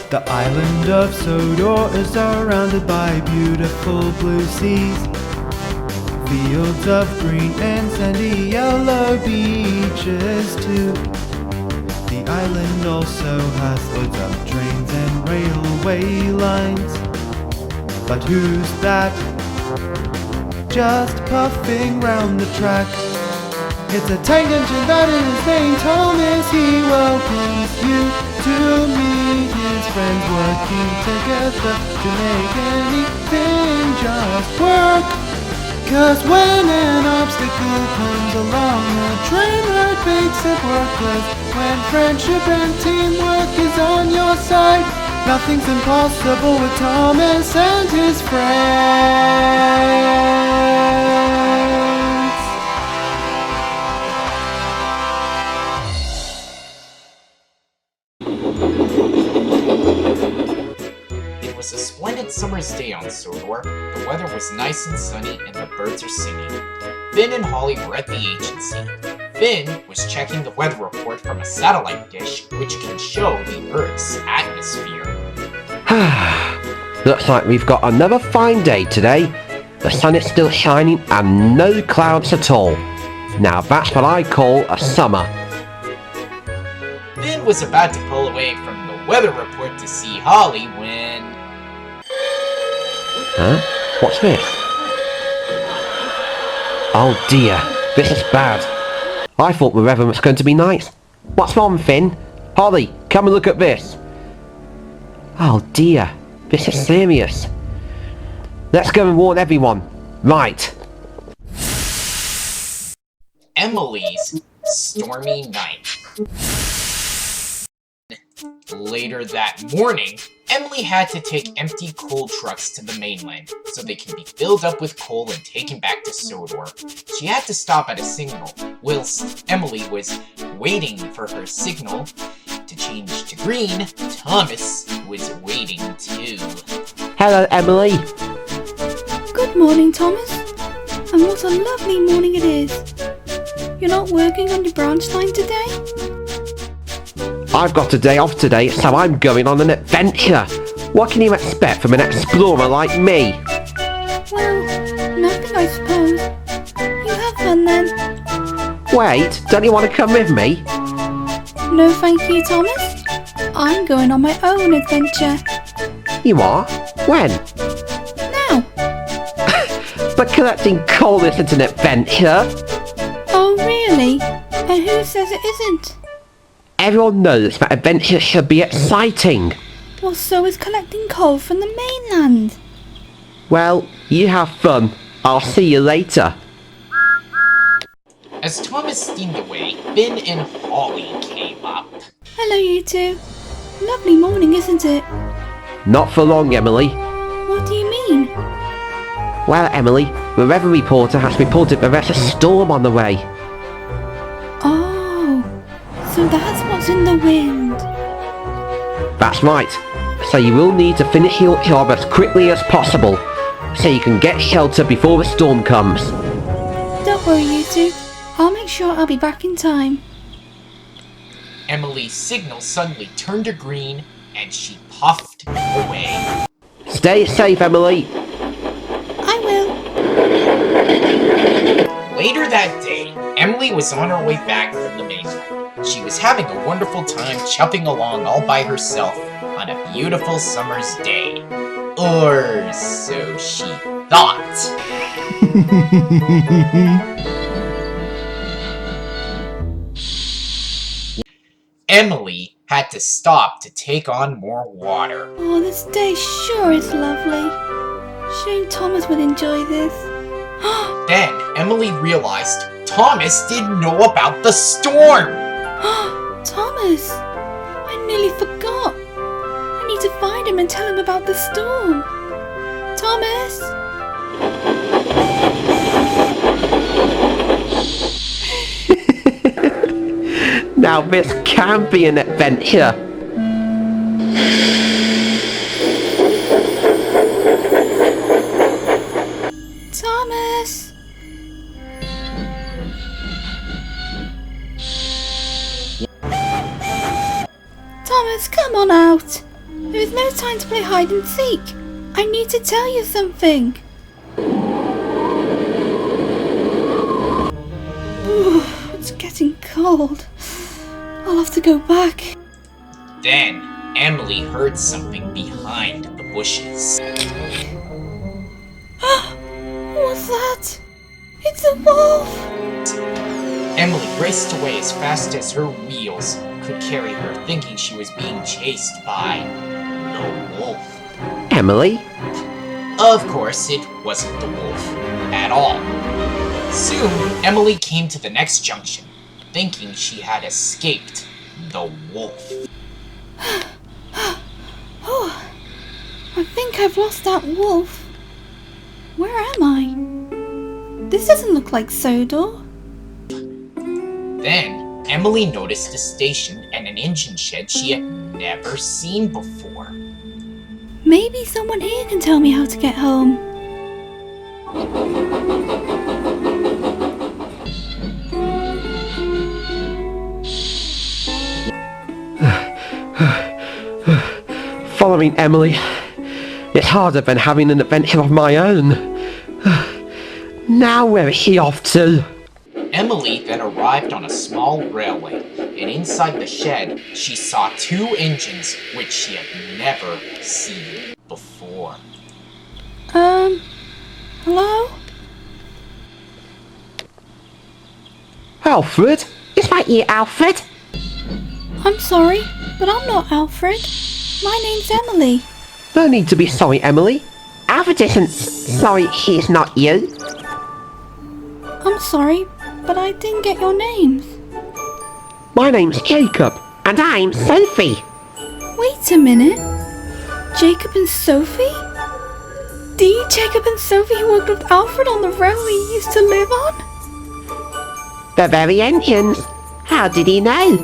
The island of Sodor is surrounded by beautiful blue seas, fields of green and sandy yellow beaches too. The island also has loads of trains and railway lines. But who's that just puffing round the track? It's a tank engine that is named Thomas. He welcomes you to meet his friends, working together to make anything just work. 'Cause when an obstacle comes along, the train ride makes it worthless. When friendship and teamwork is on your side, nothing's impossible with Thomas and his friends. It was a splendid summer's day on Sodor. The weather was nice and sunny and the birds are singing. Finn and Holley were at the agency. Finn was checking the weather report from a satellite dish which can show the Earth's atmosphere. Looks like we've got another fine day today. The sun is still shining and no clouds at all. Now that's what I call a summer. Finn was about to pull away from the weather report to see Holley when... Huh? What's this? Oh dear, this is bad. I thought the weather was going to be nice. What's wrong, Finn? Holley, come and look at this. Oh dear, this is serious. Let's go and warn everyone. Right. Emily's stormy night. Later that morning, Emily had to take empty coal trucks to the mainland so they can be filled up with coal and taken back to Sodor. She had to stop at a signal, whilst Emily was waiting for her signal to change to green. Thomas was waiting too. Hello, Emily. Good morning, Thomas. And what a lovely morning it is. You're not working on your branch line today? I've got a day off today, so I'm going on an adventure. What can you expect from an explorer like me? Well, nothing, I suppose. You have fun then. Wait, don't you want to come with me? No thank you, Thomas. I'm going on my own adventure. You are? When? Now. But collecting coal isn't an adventure. Oh, really? And who says it isn't? Everyone knows that adventures should be exciting. Well, so is collecting coal from the mainland. Well, you have fun. I'll see you later. As Thomas steamed away, Finn and Holley came up. Hello, you two. Lovely morning, isn't it? Not for long, Emily. What do you mean? Well, Emily, the weather reporter has reported that there's a storm on the way. Oh, so that's what's in the wind. That's right. So you will need to finish your job as quickly as possible, so you can get shelter before the storm comes. Don't worry, you two. I'll make sure I'll be back in time. Emily's signal suddenly turned to green, and she puffed away. Stay safe, Emily. I will. Later that day, Emily was on her way back from the mainland. She was having a wonderful time chuffing along all by herself on a beautiful summer's day. Or so she thought. Emily had to stop to take on more water. Oh, this day sure is lovely. Shame Thomas would enjoy this. Then Emily realized Thomas didn't know about the storm. Thomas! I nearly forgot. I need to find him and tell him about the storm. Thomas! Now this can be an adventure. Thomas! Thomas, come on out! There is no time to play hide and seek. I need to tell you something. Ooh, it's getting cold. I'll have to go back. Then, Emily heard something behind the bushes. What's that? It's a wolf! Emily raced away as fast as her wheels could carry her, thinking she was being chased by the wolf. Emily? Of course, it wasn't the wolf at all. Soon, Emily came to the next junction, thinking she had escaped the wolf. Oh, I think I've lost that wolf. Where am I? This doesn't look like Sodor. Then, Emily noticed a station and an engine shed she had never seen before. Maybe someone here can tell me how to get home. Following Emily. It's harder than having an adventure of my own. Now where is she off to? Emily then arrived on a small railway, and inside the shed, she saw two engines which she had never seen before. Hello? Alfred? Is that you, Alfred? I'm sorry, but I'm not Alfred. My name's Emily. No need to be sorry, Emily. Alfred isn't sorry he's not you. I'm sorry, but I didn't get your names. My name's Jacob. And I'm Sophie. Wait a minute. Jacob and Sophie? The Jacob and Sophie who worked with Alfred on the railway he used to live on? The very engines. How did he know?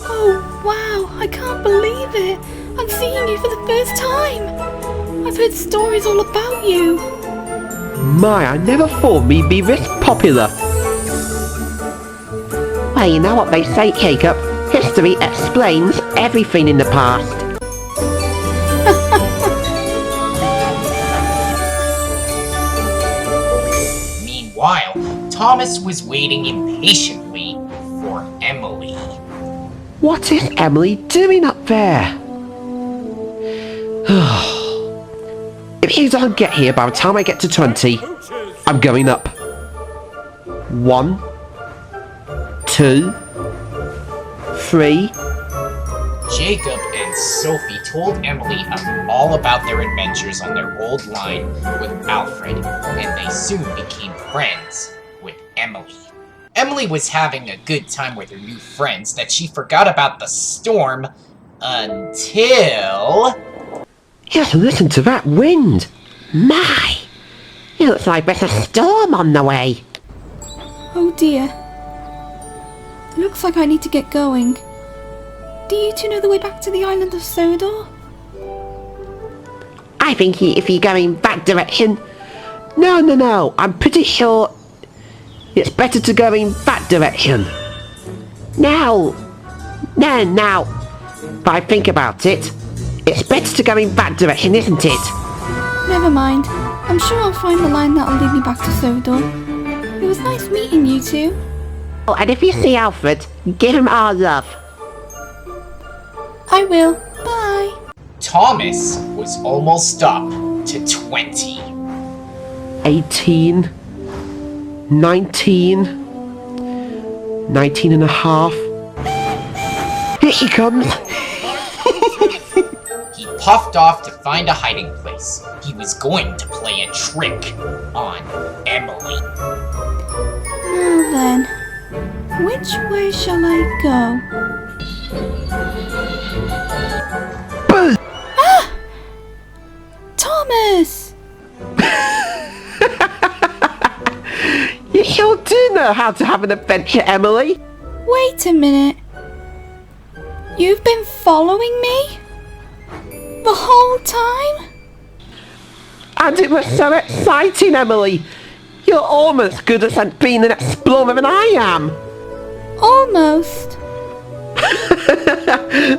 Oh, wow, I can't believe it. I'm seeing you for the first time. I've heard stories all about you. My, I never thought we'd be this popular. Well, you know what they say, Jacob. History explains everything in the past. Meanwhile, Thomas was waiting impatiently for Emily. What is Emily doing up there? If you don't get here by the time I get to 20, I'm going up. 1, 2, 3. Jacob and Sophie told Emily all about their adventures on their old line with Alfred, and they soon became friends with Emily. Emily was having a good time with her new friends that she forgot about the storm until... Just listen to that wind. My! It looks like there's a storm on the way. Oh dear. Looks like I need to get going. Do you two know the way back to the island of Sodor? I think if you're going that direction... No. I'm pretty sure it's better to go in that direction. No. But I think about it. It's better to go in that direction, isn't it? Never mind. I'm sure I'll find the line that'll lead me back to Sodor. It was nice meeting you two. Oh, and if you see Alfred, give him our love. I will. Bye. Thomas was almost up to 20. 18, 19, 19 and a half. Here she comes. He puffed off to find a hiding place. He was going to play a trick on Emily. Now then, which way shall I go? Boo! Ah! Thomas! You sure do know how to have an adventure, Emily. Wait a minute. You've been following me? The whole time? And it was so exciting, Emily! You're almost good at being an explorer than I am! Almost.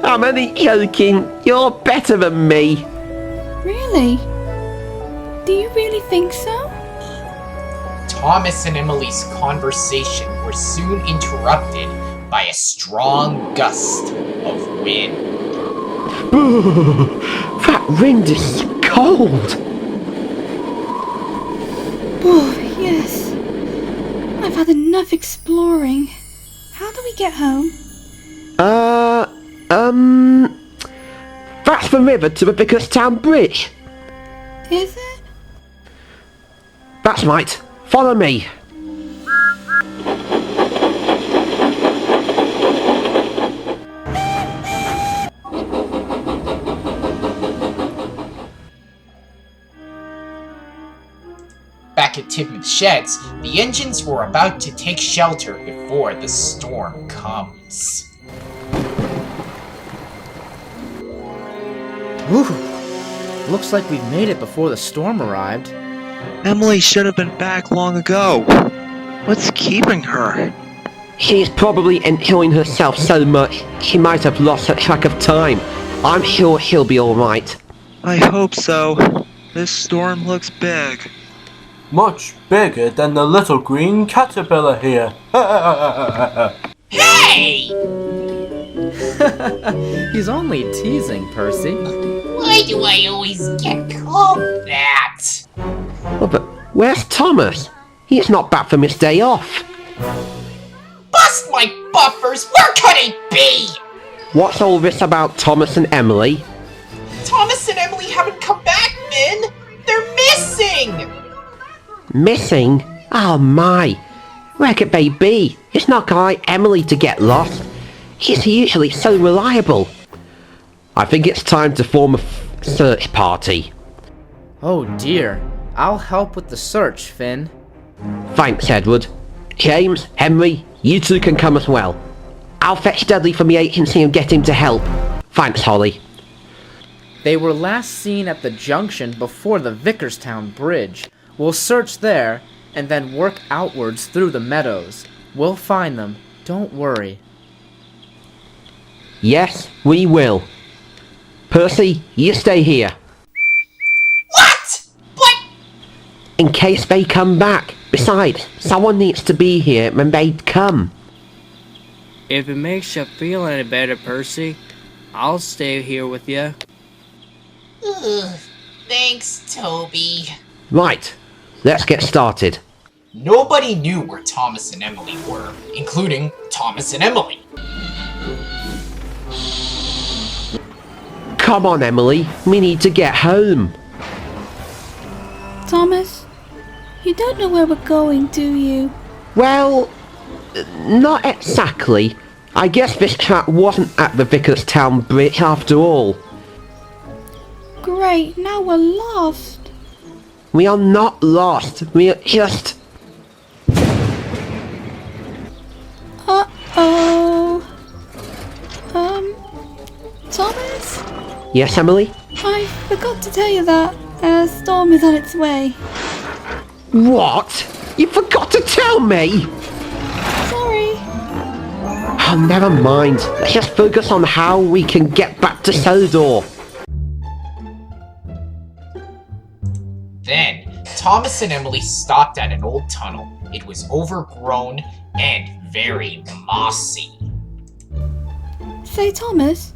I'm only joking. You're better than me. Really? Do you really think so? Thomas and Emily's conversation were soon interrupted by a strong gust of wind. That wind is cold. Oh, yes. I've had enough exploring. How do we get home? That's the river to the Vicarstown Bridge. Is it? That's right. Follow me. Back at Tidmouth Sheds, the engines were about to take shelter before the storm comes. Whew. Looks like we've made it before the storm arrived. Emily should have been back long ago. What's keeping her? She's probably enjoying herself so much, she might have lost her track of time. I'm sure she'll be alright. I hope so. This storm looks big. Much bigger than the little green caterpillar here. Hey! He's only teasing, Percy. Why do I always get called that? Oh, but where's Thomas? He's not back from his day off. Bust my buffers! Where could he be? What's all this about Thomas and Emily? Thomas and Emily haven't come back, Finn! They're missing! Missing? Oh my! Where could they be? It's not like Emily to get lost. She's usually so reliable. I think it's time to form a search party. Oh dear. I'll help with the search, Finn. Thanks, Edward. James, Henry, you two can come as well. I'll fetch Dudley from the agency and get him to help. Thanks, Holley. They were last seen at the junction before the Vicarstown Bridge. We'll search there, and then work outwards through the meadows. We'll find them, don't worry. Yes, we will. Percy, you stay here. What? But... In case they come back. Besides, someone needs to be here when they come. If it makes you feel any better, Percy, I'll stay here with you. Ugh, thanks, Toby. Right, let's get started. Nobody knew where Thomas and Emily were, including Thomas and Emily. Come on, Emily, we need to get home. Thomas, you don't know where we're going, do you? Well, not exactly. I guess this chap wasn't at the Vicarstown Bridge after all. Great, now we're lost. We are not lost, we are just... Uh-oh. Thomas? Yes, Emily? I forgot to tell you that storm is on its way. What? You forgot to tell me? Sorry. Oh, never mind. Let's just focus on how we can get back to Sodor. Then, Thomas and Emily stopped at an old tunnel. It was overgrown and very mossy. Say, Thomas,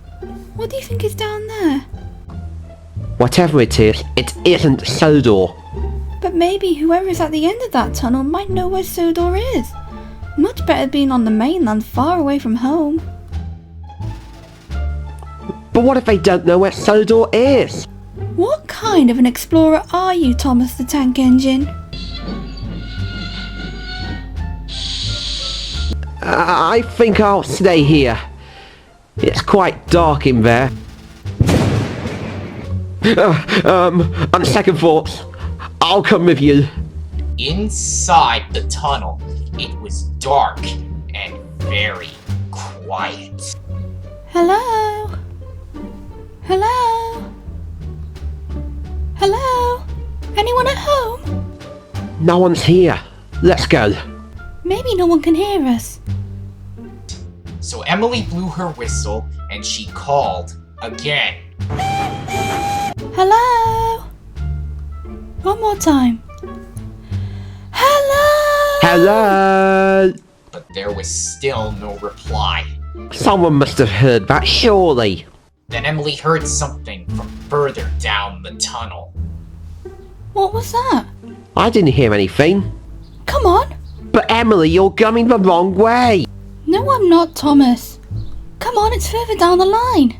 what do you think is down there? Whatever it isn't Sodor. But maybe whoever's at the end of that tunnel might know where Sodor is. Much better being on the mainland far away from home. But what if they don't know where Sodor is? What kind of an explorer are you, Thomas the Tank Engine? I think I'll stay here. It's quite dark in there. On second thoughts, I'll come with you. Inside the tunnel, it was dark and very quiet. Hello? Hello? Hello? Anyone at home? No one's here. Let's go. Maybe no one can hear us. So Emily blew her whistle and she called again. Hello? One more time. Hello? Hello? But there was still no reply. Someone must have heard that, surely. Then Emily heard something from further down the tunnel. What was that? I didn't hear anything. Come on. But Emily, you're going the wrong way. No, I'm not, Thomas. Come on, it's further down the line.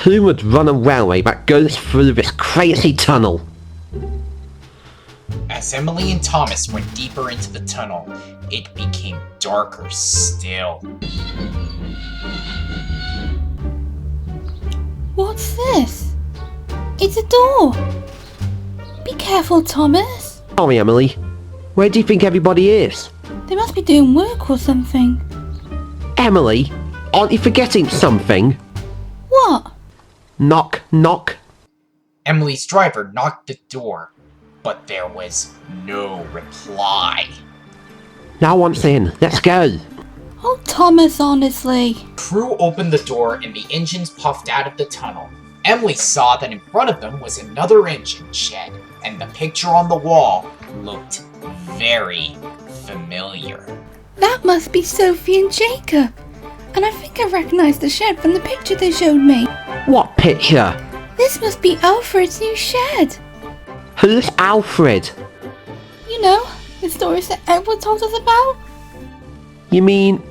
Who would run a railway that goes through this crazy tunnel? As Emily and Thomas went deeper into the tunnel, it became darker still. What's this? It's a door. Be careful, Thomas. Sorry, Emily. Where do you think everybody is? They must be doing work or something. Emily, aren't you forgetting something? What? Knock, knock. Emily's driver knocked the door, but there was no reply. No one's in. Let's go. Oh, Thomas, honestly. Crew opened the door and the engines puffed out of the tunnel. Emily saw that in front of them was another engine shed, and the picture on the wall looked very familiar. That must be Sophie and Jacob. And I think I recognize the shed from the picture they showed me. What picture? This must be Alfred's new shed. Who's Alfred? You know, the stories that Edward told us about? You mean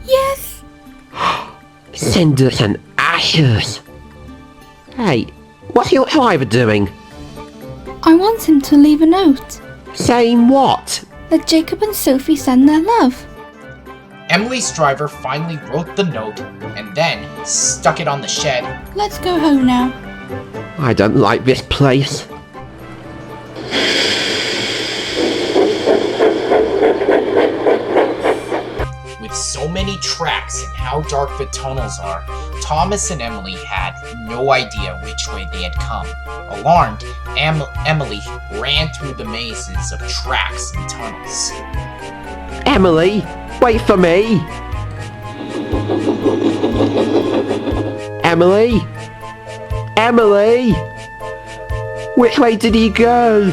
Yes. cinders and ashes? Hey, what's your driver doing? I want him to leave a note. Saying what? That Jacob and Sophie send their love. Emily's driver finally wrote the note and then stuck it on the shed. Let's go home now. I don't like this place. With so many tracks and how dark the tunnels are, Thomas and Emily had no idea which way they had come. Alarmed, Emily ran through the mazes of tracks and tunnels. Emily, wait for me! Emily? Emily? Which way did he go?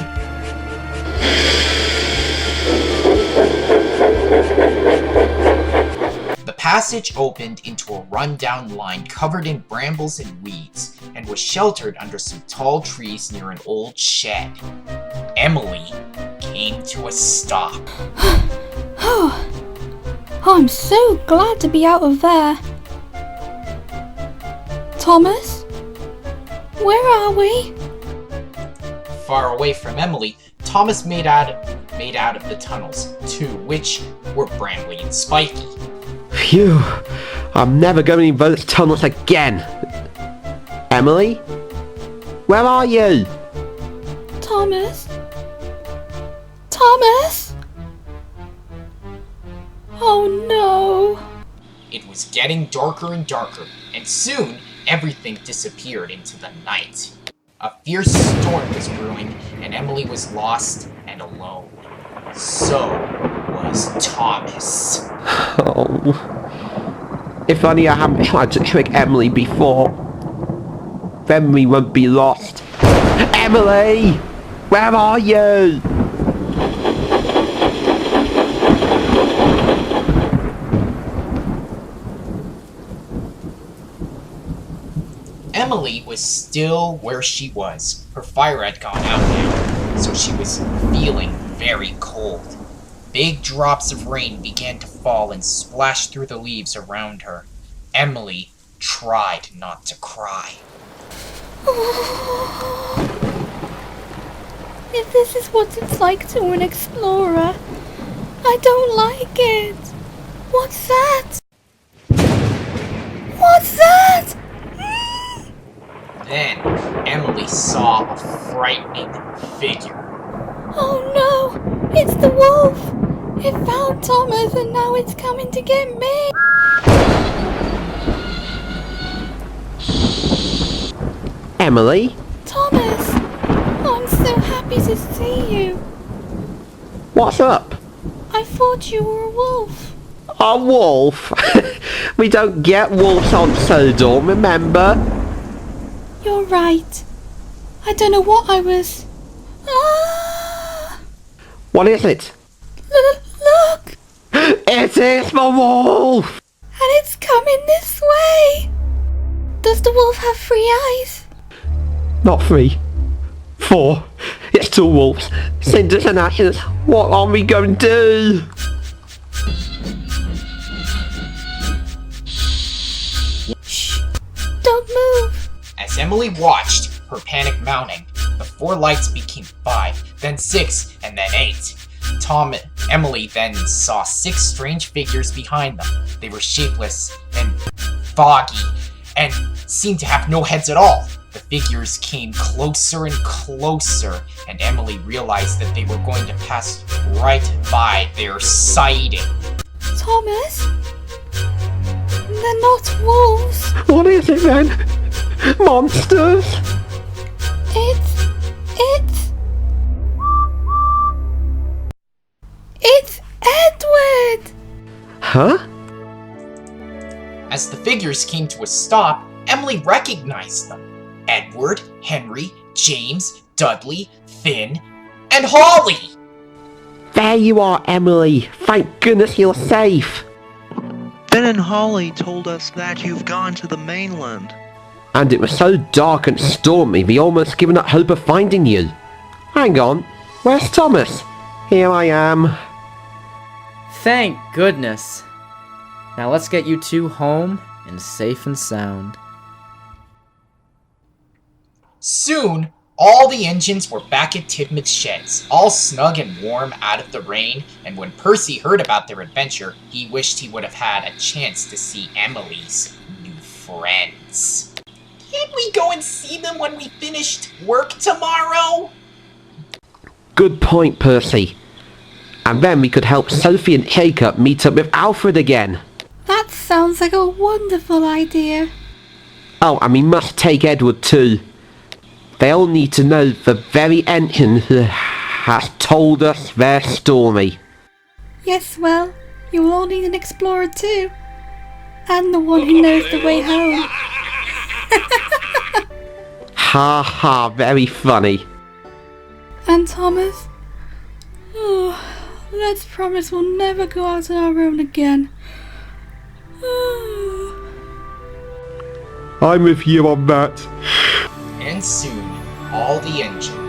The passage opened into a rundown line covered in brambles and weeds, and was sheltered under some tall trees near an old shed. Emily came to a stop. Oh, I'm so glad to be out of there. Thomas? Where are we? Far away from Emily, Thomas made out of the tunnels, two which were brambly and spiky. Phew, I'm never going in those tunnels again. Emily? Where are you? Thomas? Thomas? Oh no. It was getting darker and darker, and soon everything disappeared into the night. A fierce storm was brewing, and Emily was lost and alone. So was Thomas. Oh. If only I hadn't tried to trick Emily before. Then we won't be lost. Emily! Where are you? Emily was still where she was. Her fire had gone out now, so she was feeling very cold. Big drops of rain began to fall and splash through the leaves around her. Emily tried not to cry. If this is what it's like to an explorer, I don't like it. What's that? What's that? Then Emily saw a frightening figure. Oh no! It's the wolf! It found Thomas and now it's coming to get me! Emily? Thomas! I'm so happy to see you. What's up? I thought you were a wolf. A wolf? We don't get wolves on Sodor, remember? You're right. I don't know what I was... Ah! What is it? Look! It is the wolf! And it's coming this way! Does the wolf have 3 eyes? Not 3. 4. It's 2 wolves. Cinders and ashes. What are we going to do? Shh! Don't move! As Emily watched, her panic mounting, the 4 lights became 5, then 6, and then 8. Emily then saw 6 strange figures behind them. They were shapeless and foggy, and seemed to have no heads at all. The figures came closer and closer, and Emily realized that they were going to pass right by their siding. Thomas? They're not wolves. What is it then? Monsters? It's Edward! Huh? As the figures came to a stop, Emily recognized them. Edward, Henry, James, Dudley, Finn, and Holley! There you are, Emily. Thank goodness you're safe. Finn and Holley told us that you've gone to the mainland. And it was so dark and stormy, we almost given up hope of finding you. Hang on, where's Thomas? Here I am. Thank goodness. Now let's get you 2 home and safe and sound. Soon, all the engines were back at Tidmouth's sheds, all snug and warm out of the rain, and when Percy heard about their adventure, he wished he would have had a chance to see Emily's new friends. Can't we go and see them when we finished work tomorrow? Good point, Percy. And then we could help Sophie and Jacob meet up with Alfred again. That sounds like a wonderful idea. Oh, and we must take Edward too. They'll need to know the very engine who has told us their story. Yes, well, you will all need an explorer too. And the one who knows the way home. Ha ha, very funny. And Thomas? Oh, let's promise we'll never go out on our own again. I'm with you on that. And soon, all the engines